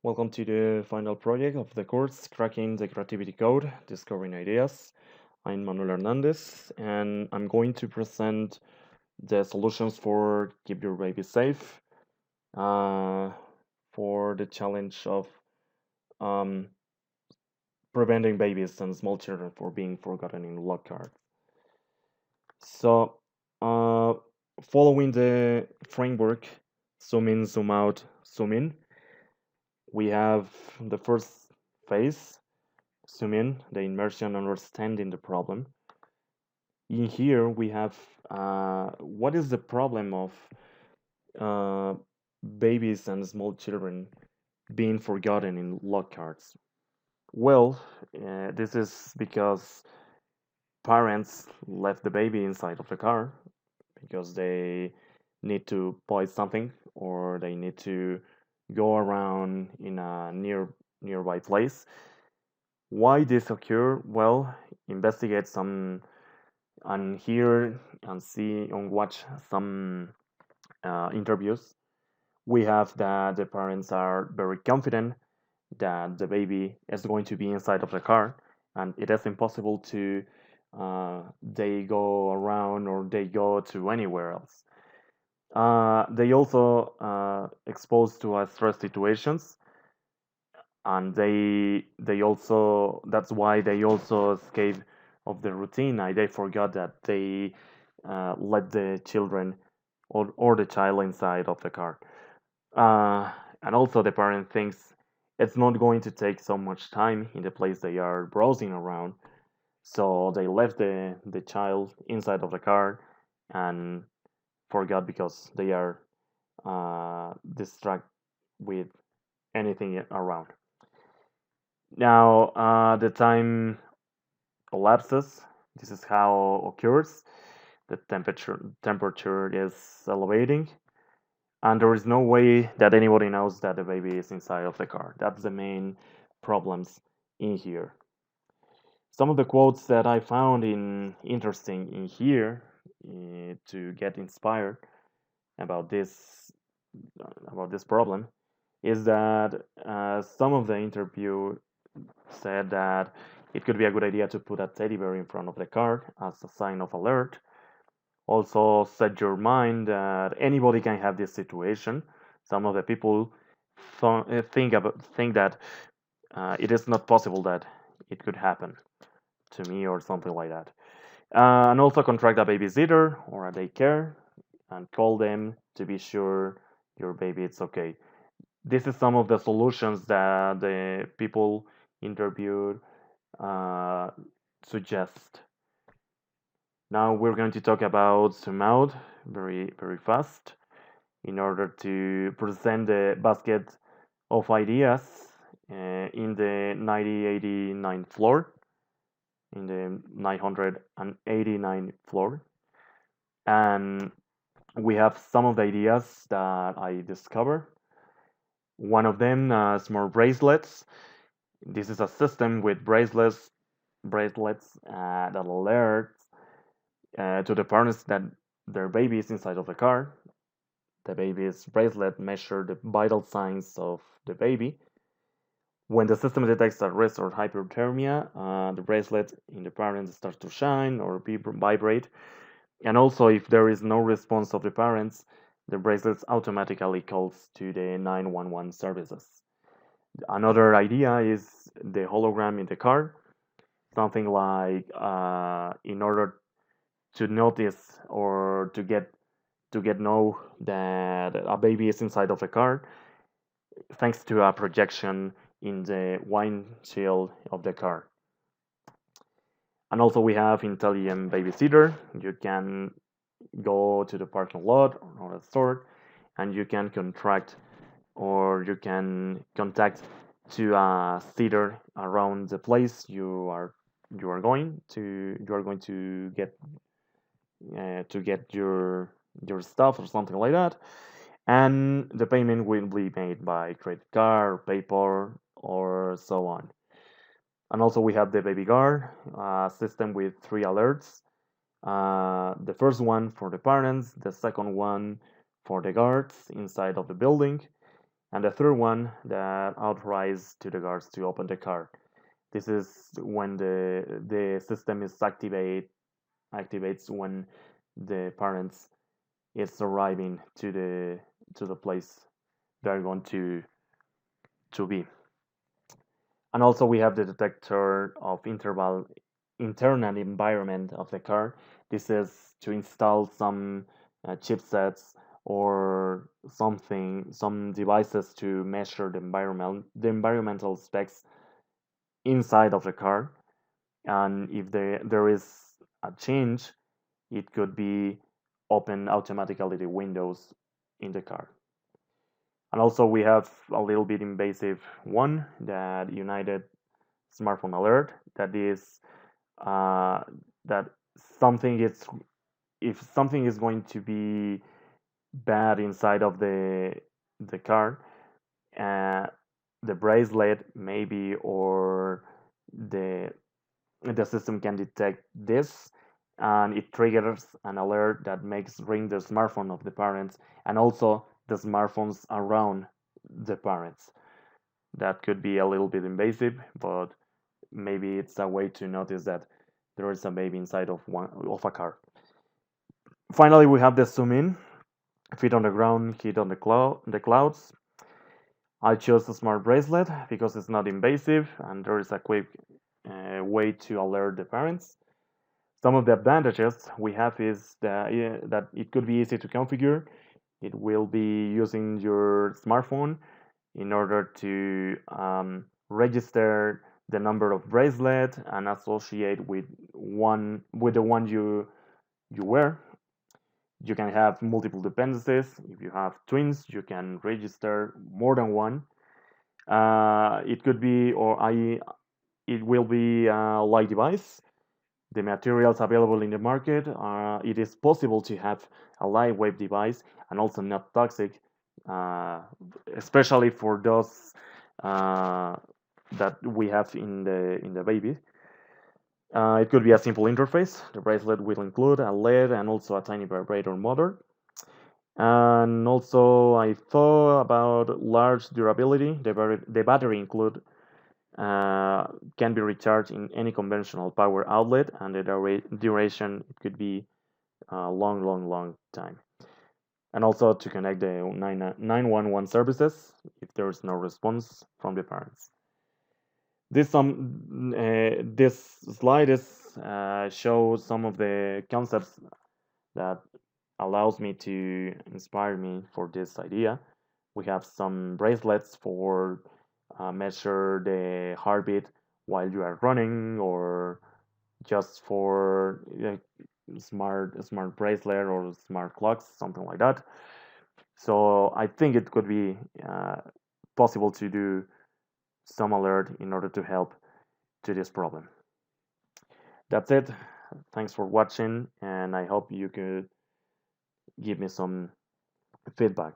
Welcome to the final project of the course, Cracking the Creativity Code, Discovering Ideas. I'm Manuel Hernandez, and I'm going to present the solutions for keep your baby safe, uh, for the challenge of um, preventing babies and small children for being forgotten in lockyards. So, uh, following the framework, zoom in, zoom out, zoom in, we have the first phase. Zoom in, the immersion, understanding the problem. In here, we have what is the problem of uh, babies and small children being forgotten in lockyards? Well, this is because parents left the baby inside of the car because they need to buy something or they need to go around in a nearby place. Why this occur? Well, investigate some and hear and see and watch some interviews. We have that the parents are very confident that the baby is going to be inside of the car, and it is impossible to they go around or they go to anywhere else. They also exposed to stress situations, and they also that's why they also escape of the routine. They forgot that they let the children or the child inside of the car. Uh, and also the parent thinks it's not going to take so much time in the place they are browsing around. So they left the child inside of the car and forgot because they are distracted with anything around. Now the time elapses. This is how occurs. The temperature is elevating, and there is no way that anybody knows that the baby is inside of the car. That's the main problems in here. Some of the quotes that I found in interesting in here to get inspired about this problem is that some of the interview said that it could be a good idea to put a teddy bear in front of the car as a sign of alert. Also, set your mind that anybody can have this situation. Some of the people think that it is not possible that it could happen to me or something like that. And also contract a babysitter or a daycare and call them to be sure your baby is okay. This is some of the solutions that the people interviewed uh, suggest. Now we're going to talk about zoom out very fast in order to present the basket of ideas in the 9089 floor, in the 989 floor. And we have some of the ideas that I discovered. One of them smart bracelets. This is a system with bracelets that alerts to the parents that their baby is inside of the car. The baby's bracelet measures the vital signs of the baby. When the system detects a risk or hyperthermia, the bracelet in the parent starts to shine or vibrate. And also, if there is no response of the parents, the bracelet automatically calls to the 911 services. Another idea is the hologram in the car, something like in order to notice or to get know that a baby is inside of the car, thanks to a projection in the windshield of the car. And also we have intelligent babysitter. You can go to the parking lot or a store and you can contract or you can contact to a sitter around the place you are going to get your stuff or something like that, and the payment will be made by credit card, PayPal, or so on. And also we have the baby guard system with three alerts. The first one for the parents, the second one for the guards inside of the building, And the third one that authorizes to the guards to open the car. This is when the system is activates when the parents is arriving to the place they're going to be. And also we have the detector of internal environment of the car. This is to install some chipsets or some devices to measure the environmental specs inside of the car. And if there is a change, it could be open automatically the windows in the car. And also we have a little bit invasive one, that United Smartphone Alert, that is uh, that something is if something is going to be bad inside of the car, uh, the bracelet maybe or the the system can detect this, and it triggers an alert that makes ring the smartphone of the parents and also the smartphones around the parents. That could be a little bit invasive, but maybe it's a way to notice that there is a baby inside of a car. Finally, we have the zoom in, feet on the ground, heat on the clouds. I chose a smart bracelet because it's not invasive and there is a quick way to alert the parents. Some of the advantages we have is that it could be easy to configure. It will be using your smartphone in order to register the number of bracelet and associate with the one you wear. You can have multiple dependencies. If you have twins, you can register more than one. It could be, or it will be a light device. The materials available in the market, it is possible to have a lightweight device and also not toxic, uh, especially for those uh, that we have in the baby. It could be a simple interface. The bracelet will include a LED and also a tiny vibrator motor. And also, I thought about large durability. The battery include can be recharged in any conventional power outlet, and the duration it could be a long time. And also to connect the 911 services if there is no response from the parents. This slide is shows some of the concepts that allows me to inspire me for this idea. We have some bracelets for measure the heartbeat while you are running, or just for smart bracelet or smart clocks, something like that. So I think it could be possible to do some alert in order to help to this problem. That's it. Thanks for watching, and I hope you could give me some feedback.